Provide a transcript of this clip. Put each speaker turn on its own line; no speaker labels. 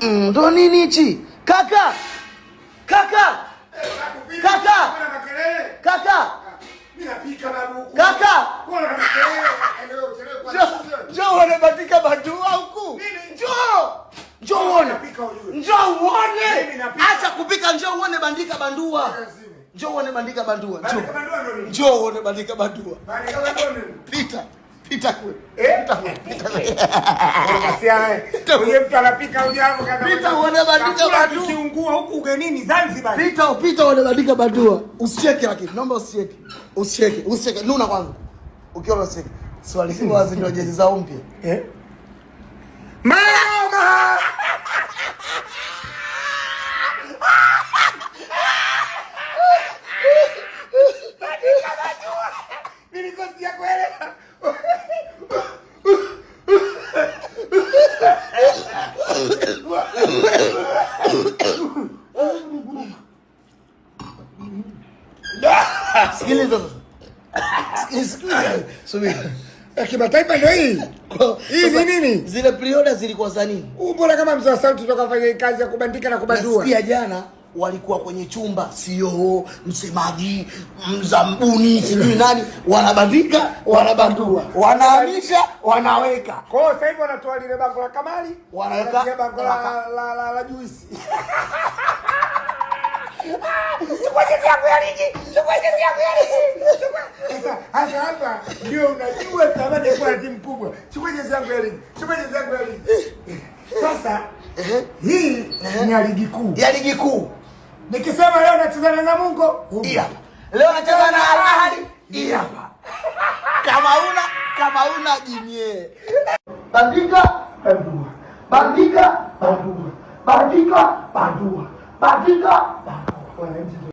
Ndo nini hichi? Kaka. Kaka. Kaka. Kaka.
Mimi napika babu.
Kaka.
Mbona unakelele?
Njoo uone bandika bandua huku. Njoo. Njoo uone. Njoo uone. Acha kupika, njoo uone bandika bandua. Njoo uone bandika bandua. Njoo uone bandika bandua.
Bandika bandua.
Pita. Pita kule.
Pita kule. Wewe mtu anapika ujambo kaka.
Pita uone bandika bandua.
Kiungua huku ugenini Zanzibar.
Pita uone bandika bandua. Usicheke lakini. Naomba usicheke. Usicheke. Nuna kwanza. Ukiona usicheke. Swali sio wazi ndio jezi za mpya.
Mama! Nilikosia kuelewa.
Sikiliza. Subiri.
Kimataifa ndio hii. Hii ni nini?
Zile prioda zilikuwa za nini?
Mbona kama mzee wa sauti toka fanya kazi ya kubandika na kubandua.
Nasikia jana walikuwa kwenye chumba, CEO, msemaji, mzambuni, sijui nani, wanabandika, wanabandua. Wanahamisha, wanaweka.
Kwa hiyo sasa hivi wanatoa lile bango la Kamali,
wanaweka
bango la juisi. Chukua jezi yako ya ligi. Chukua jezi yako ya ligi. Sasa hapa ndio unajua thamani ya kuwa timu kubwa. Chukua jezi yako ya ligi. Chukua jezi yako ya ligi. Sasa hii ni ya ligi kuu.
Ya ligi kuu.
Nikisema leo nacheza na Namungo,
hii hapa. Leo nacheza na Al Ahly, hii hapa. Kama una jinie. Bandika, bandua. Bandika, bandua. Bandika, bandua. Bandika, bandua.